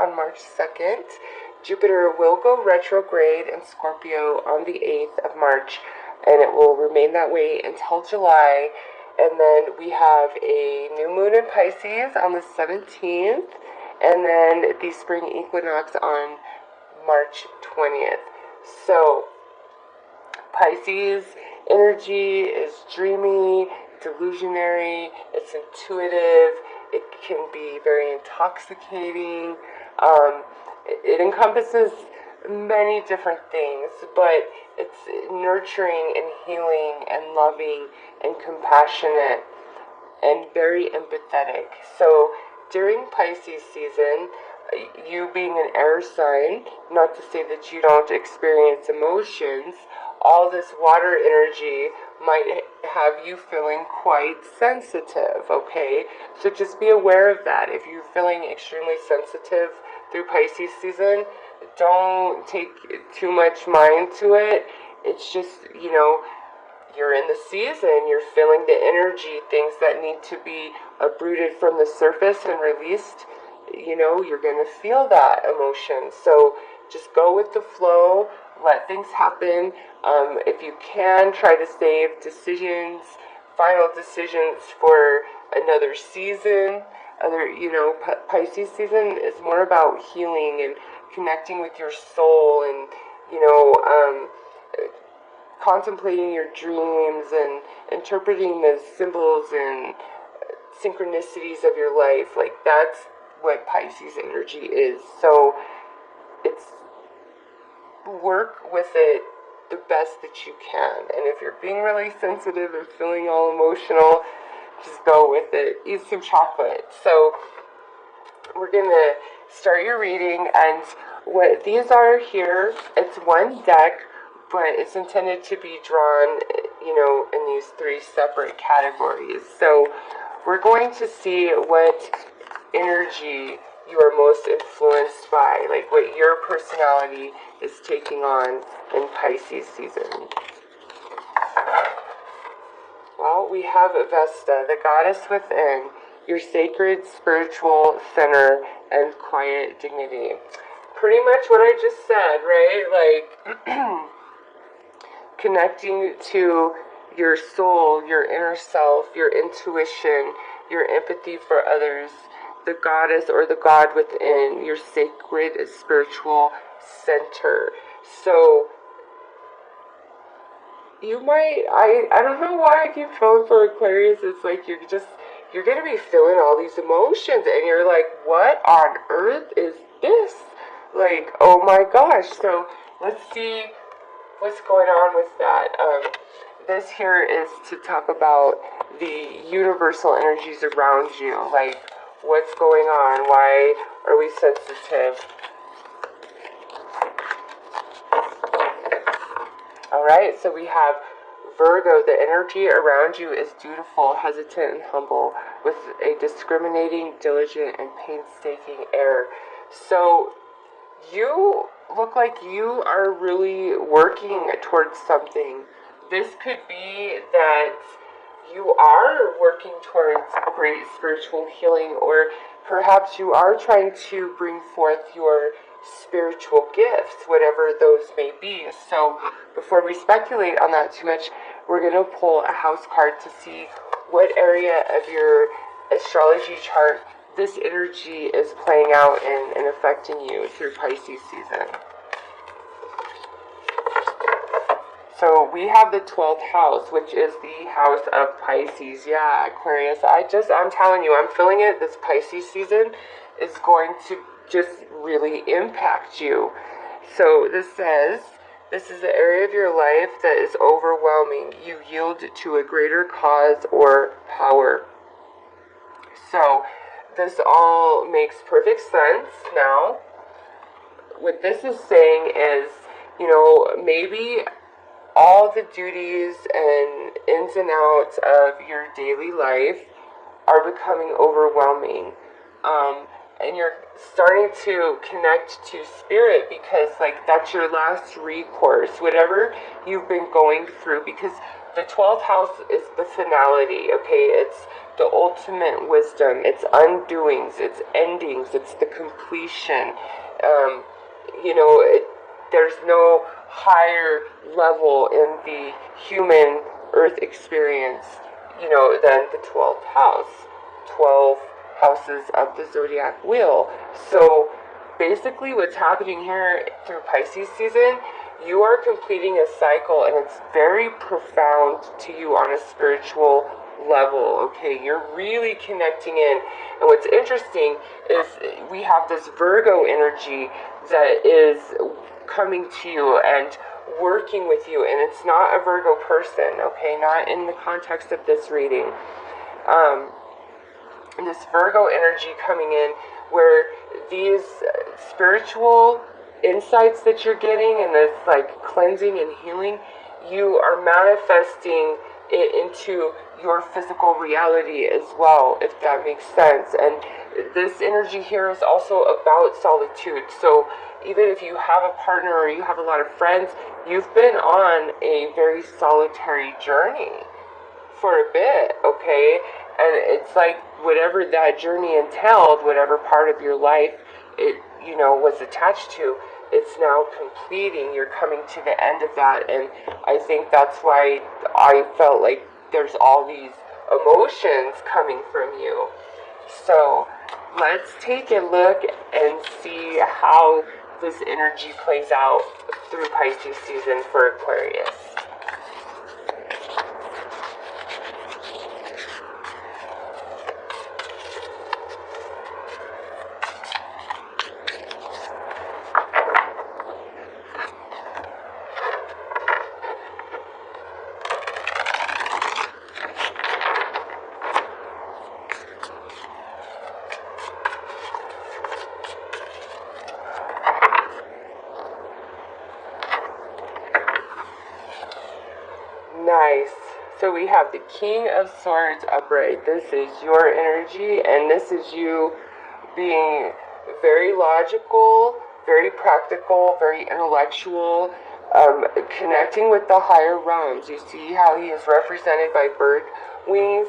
on March 2nd. Jupiter will go retrograde in Scorpio on the 8th of March, and it will remain that way until July. And then we have a new moon in Pisces on the 17th, and then the spring equinox on March 20th. So Pisces energy is dreamy, delusionary, it's intuitive, it can be very intoxicating. It encompasses many different things, but it's nurturing and healing and loving and compassionate and very empathetic. So during Pisces season, you being an air sign, not to say that you don't experience emotions, all this water energy might have you feeling quite sensitive, okay? So just be aware of that. If you're feeling extremely sensitive through Pisces season, don't take too much mind to it. It's just, you're in the season, you're feeling the energy, things that need to be uprooted from the surface and released. You're going to feel that emotion. So just go with the flow, let things happen. If you can, try to save final decisions for another season. Pisces season is more about healing and connecting with your soul and, contemplating your dreams and interpreting the symbols and synchronicities of your life. Like, that's what Pisces energy is. So it's work with it the best that you can. And if you're being really sensitive and feeling all emotional, just go with it. Eat some chocolate. So we're going to start your reading, and what these are here, it's one deck, but it's intended to be drawn, in these three separate categories. So we're going to see what energy you are most influenced by, like what your personality is taking on in Pisces season. Well, we have Vesta, the goddess within, your sacred spiritual center and quiet dignity. Pretty much what I just said, right? Like connecting to your soul, your inner self, your intuition, your empathy for others, the goddess or the god within, your sacred spiritual center. So you might, I don't know why I keep feeling for Aquarius. It's like you're going to be feeling all these emotions and you're like, what on earth is this? Like, oh my gosh. So let's see what's going on with that. This here is to talk about the universal energies around you. Like, what's going on? Why are we sensitive? Alright, so we have Virgo. The energy around you is dutiful, hesitant, and humble, with a discriminating, diligent, and painstaking air. So you look like you are really working towards something. This could be that you are working towards great spiritual healing, or perhaps you are trying to bring forth your spiritual gifts, whatever those may be. So before we speculate on that too much, we're going to pull a house card to see what area of your astrology chart this energy is playing out in and affecting you through Pisces season. So we have the 12th house, which is the house of Pisces. Yeah, Aquarius. I'm telling you, I'm feeling it. This Pisces season is going to just really impact you. So this says, this is the area of your life that is overwhelming. You yield to a greater cause or power. So this all makes perfect sense now. What this is saying is, maybe all the duties and ins and outs of your daily life are becoming overwhelming. And you're starting to connect to spirit because, that's your last recourse, whatever you've been going through. Because the 12th house is the finality, okay? It's the ultimate wisdom, it's undoings, it's endings, it's the completion. There's no higher level in the human earth experience, than the 12th house. 12 houses of the zodiac wheel. So basically what's happening here through Pisces season, you are completing a cycle, and it's very profound to you on a spiritual level. Okay, you're really connecting in. And what's interesting is we have this Virgo energy that is coming to you and working with you, and it's not a Virgo person, okay, not in the context of this reading. This Virgo energy coming in, where these spiritual insights that you're getting and this like cleansing and healing, you are manifesting it into your physical reality as well, if that makes sense. And this energy here is also about solitude. So even if you have a partner or you have a lot of friends, you've been on a very solitary journey for a bit, okay? And it's like whatever that journey entailed, whatever part of your life it was attached to, it's now completing. You're coming to the end of that, and I think that's why I felt like there's all these emotions coming from you. So let's take a look and see how this energy plays out through Pisces season for Aquarius. Nice. So we have the King of Swords upright. This is your energy, and this is you being very logical, very practical, very intellectual, connecting with the higher realms. You see how he is represented by bird wings.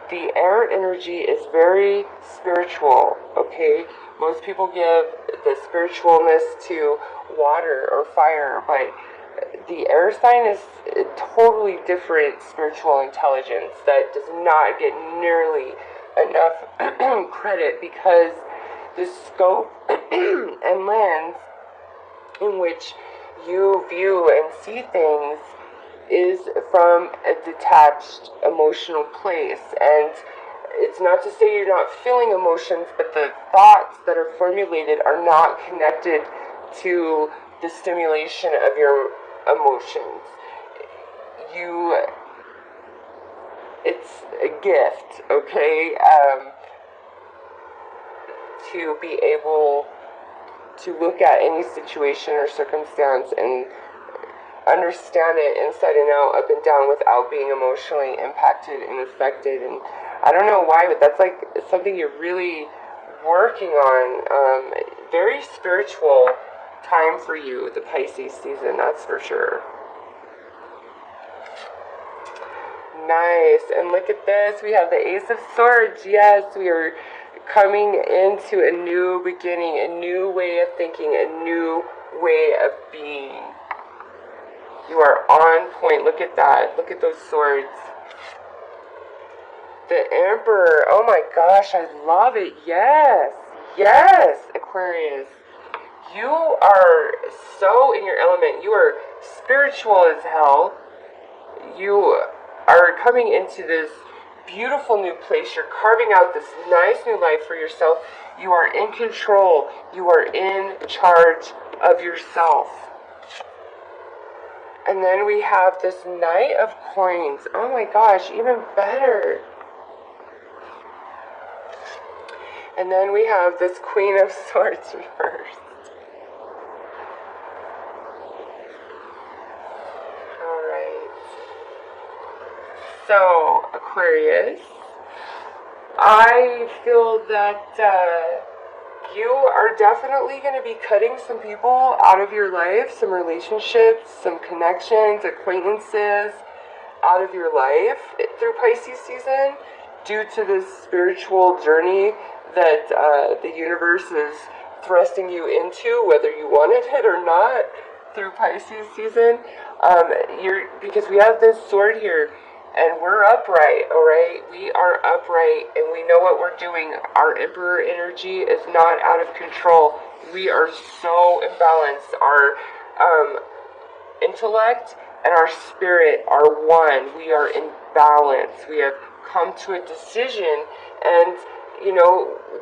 The air energy is very spiritual, okay? Most people give the spiritualness to water or fire, but the air sign is a totally different spiritual intelligence that does not get nearly enough credit, because the scope and lens in which you view and see things is from a detached emotional place. And it's not to say you're not feeling emotions, but the thoughts that are formulated are not connected to the stimulation of your emotions. It's a gift, okay, to be able to look at any situation or circumstance and understand it inside and out, up and down, without being emotionally impacted and affected. And I don't know why, but that's like something you're really working on. Very spiritual time for you, the Pisces season, that's for sure. Nice. And look at this, we have the Ace of Swords. Yes, we are coming into a new beginning, a new way of thinking, a new way of being. You are on point. Look at that. Look at those swords. The Emperor. Oh my gosh, I love it. Yes. Yes, Aquarius. You are so in your element. You are spiritual as hell. You are coming into this beautiful new place. You're carving out this nice new life for yourself. You are in control. You are in charge of yourself. And then we have this Knight of Coins. Oh my gosh, even better. And then we have this Queen of Swords reversed. So, Aquarius, I feel that you are definitely going to be cutting some people out of your life, some relationships, some connections, acquaintances. out of your life through Pisces season due to this spiritual journey that the universe is thrusting you into, whether you wanted it or not, through Pisces season. Because we have this sword here, and we're upright, all right? We are upright, and we know what we're doing. Our Emperor energy is not out of control. We are so imbalanced. Our intellect and our spirit are one. We are in balance. We have come to a decision, and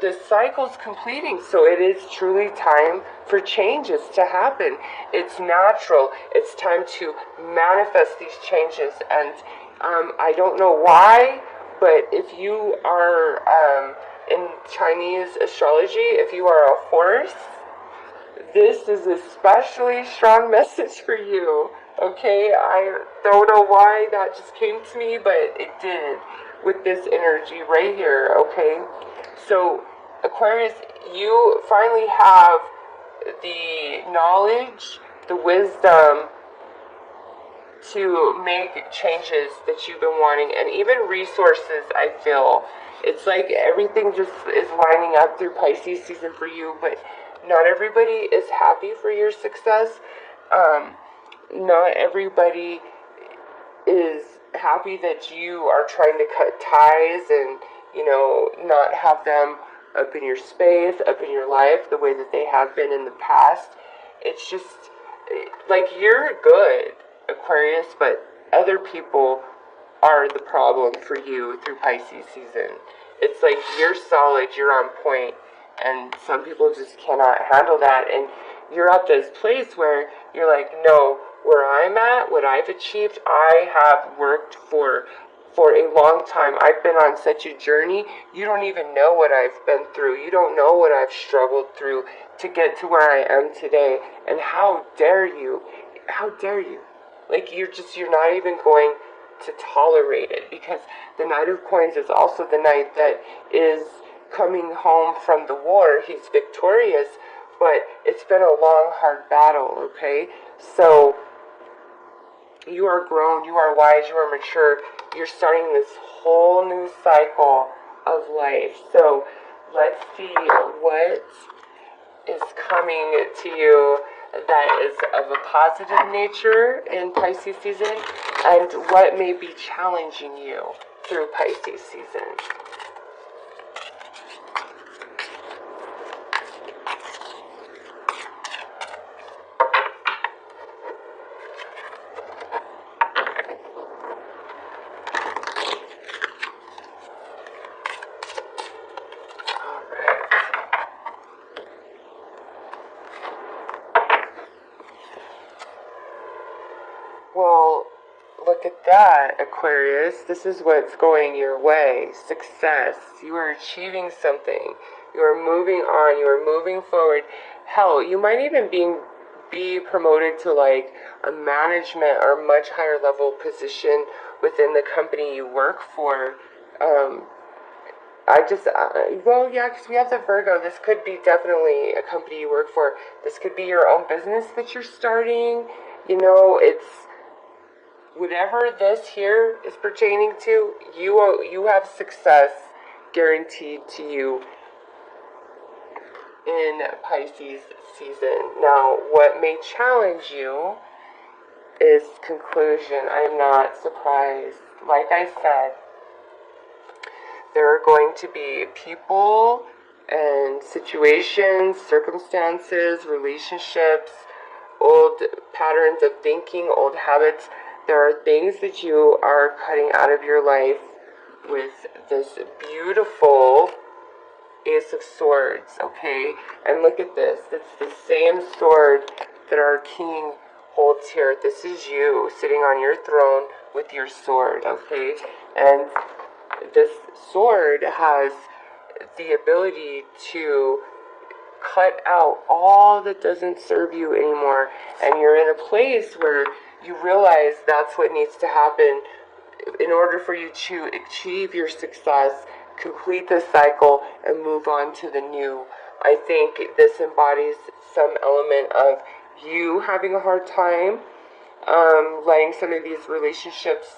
the cycle's completing, so it is truly time for changes to happen. It's natural. It's time to manifest these changes, and I don't know why, but if you are in Chinese astrology, if you are a horse, this is a especially strong message for you. Okay, I don't know why that just came to me, but it did with this energy right here. Okay, so Aquarius, you finally have the knowledge, the wisdom to make changes that you've been wanting, and even resources. I feel it's like everything just is lining up through Pisces season for you, but not everybody is happy for your success. Not everybody is happy that you are trying to cut ties and not have them up in your space, up in your life the way that they have been in the past. It's just like you're good, Aquarius, but other people are the problem for you through Pisces season. It's like you're solid, you're on point, and some people just cannot handle that, and you're at this place where you're like, no, where I'm at, what I've achieved, I have worked for a long time. I've been on such a journey. You don't even know what I've been through. You don't know what I've struggled through to get to where I am today. And how dare you? How dare you? Like, you're not even going to tolerate it, because the Knight of Coins is also the knight that is coming home from the war. He's victorious, but it's been a long, hard battle, okay? So you are grown, you are wise, you are mature. You're starting this whole new cycle of life. So let's see what is coming to you that is of a positive nature in Pisces season, and what may be challenging you through Pisces season. Well, look at that, Aquarius. This is what's going your way. Success. You are achieving something. You are moving on. You are moving forward. Hell, you might even be promoted to like a management or much higher level position within the company you work for. Because we have the Virgo. This could be definitely a company you work for. This could be your own business that you're starting. It's whatever this here is pertaining to. You have success guaranteed to you in Pisces season. Now, what may challenge you is conclusion. I am not surprised. Like I said, there are going to be people and situations, circumstances, relationships, old patterns of thinking, old habits. There are things that you are cutting out of your life with this beautiful Ace of Swords, okay? And look at this. It's the same sword that our king holds here. This is you sitting on your throne with your sword, okay? And this sword has the ability to cut out all that doesn't serve you anymore. And you're in a place where you realize that's what needs to happen in order for you to achieve your success, complete the cycle, and move on to the new. I think this embodies some element of you having a hard time letting some of these relationships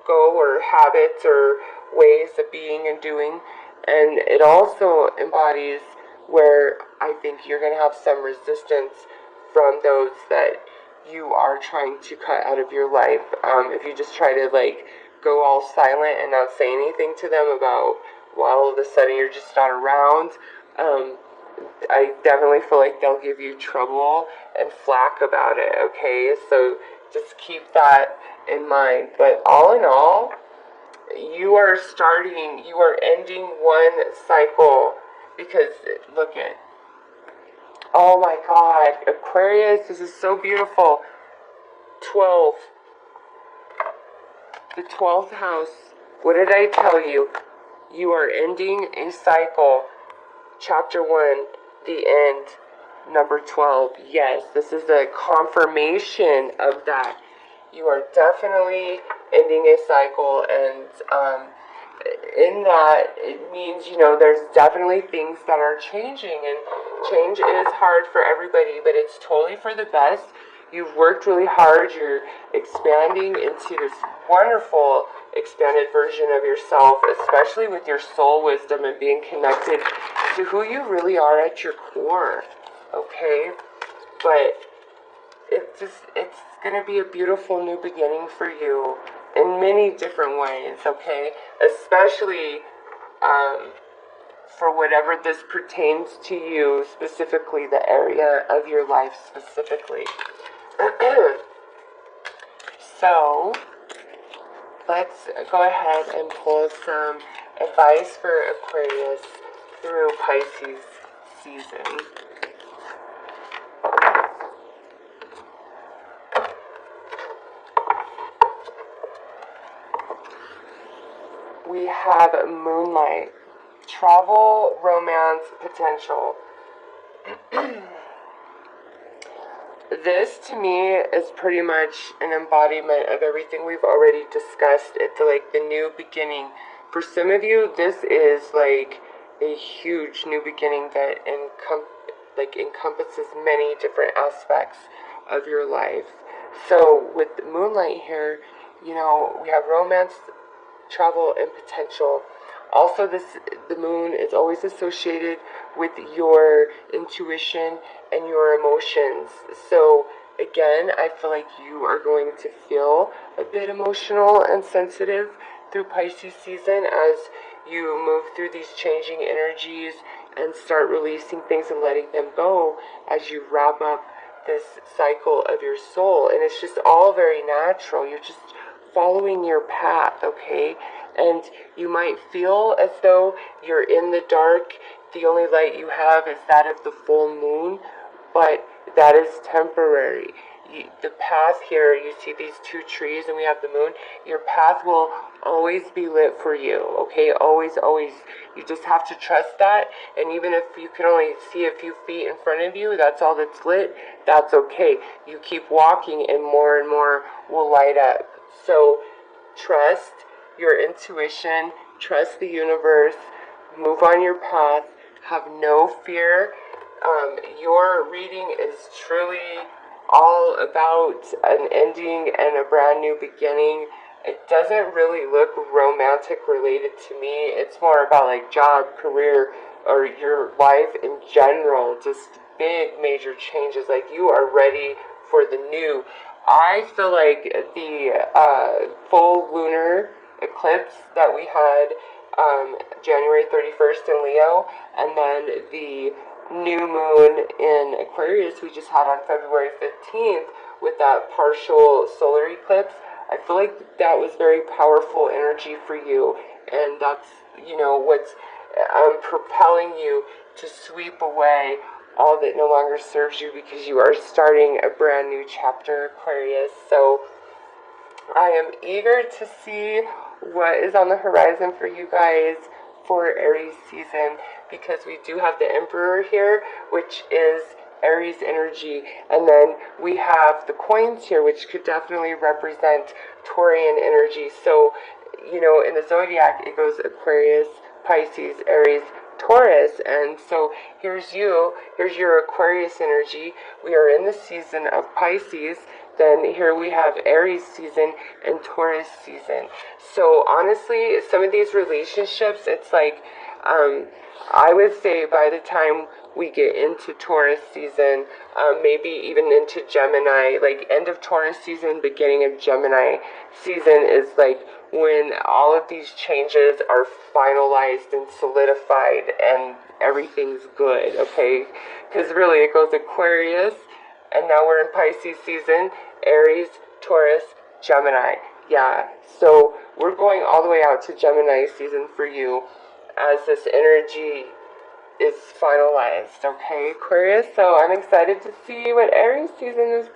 go, or habits, or ways of being and doing. And it also embodies where I think you're going to have some resistance from those that you are trying to cut out of your life. If you just try to like go all silent and not say anything to them about why all of a sudden you're just not around, I definitely feel like they'll give you trouble and flack about it, okay? So just keep that in mind. But all in all, you are ending one cycle, because look at, oh my God, Aquarius, this is so beautiful. 12. The 12th house. What did I tell you? You are ending a cycle. Chapter 1, the end. Number 12. Yes, this is a confirmation of that. You are definitely ending a cycle, and in that, it means, there's definitely things that are changing, and change is hard for everybody, but it's totally for the best. You've worked really hard. You're expanding into this wonderful expanded version of yourself, especially with your soul wisdom and being connected to who you really are at your core, okay? But it's going to be a beautiful new beginning for you in many different ways, okay? Especially for whatever this pertains to you, specifically the area of your life specifically. So, let's go ahead and pull some advice for Aquarius through Pisces season. We have moonlight, travel, romance, potential. This, to me, is pretty much an embodiment of everything we've already discussed. It's like the new beginning. For some of you, this is like a huge new beginning that encompasses many different aspects of your life. So with the moonlight here, we have romance, travel, and potential. Also, the moon is always associated with your intuition and your emotions. So again, I feel like you are going to feel a bit emotional and sensitive through Pisces season as you move through these changing energies and start releasing things and letting them go as you wrap up this cycle of your soul. And it's just all very natural. You're just following your path, okay? And you might feel as though you're in the dark. The only light you have is that of the full moon, but that is temporary. The path here, you see these two trees and we have the moon. Your path will always be lit for you, okay? Always, always. You just have to trust that. And even if you can only see a few feet in front of you, that's all that's lit, that's okay. You keep walking and more will light up. So trust your intuition, trust the universe, move on your path, have no fear. Your reading is truly all about an ending and a brand new beginning. It doesn't really look romantic related to me. It's more about like job, career, or your life in general. Just big major changes. Like you are ready for the new. I feel like the full lunar eclipse that we had January 31st in Leo, and then the new moon in Aquarius we just had on February 15th with that partial solar eclipse. I feel like that was very powerful energy for you, and that's what's propelling you to sweep away all that no longer serves you, because you are starting a brand new chapter, Aquarius. So I am eager to see what is on the horizon for you guys for Aries season, because we do have the Emperor here, which is Aries energy, and then we have the coins here, which could definitely represent Taurian energy. So in the zodiac it goes Aquarius, Pisces, Aries, Taurus, and so here's your Aquarius energy. We are in the season of Pisces, Then here we have Aries season and Taurus season. So honestly, some of these relationships, it's like, I would say by the time we get into Taurus season, maybe even into Gemini, like end of Taurus season, beginning of Gemini season is like when all of these changes are finalized and solidified and everything's good, okay? Because really it goes Aquarius, and now we're in Pisces season, Aries, Taurus, Gemini. Yeah, so we're going all the way out to Gemini season for you as this energy is finalized, okay, Aquarius? So I'm excited to see what Aries season is.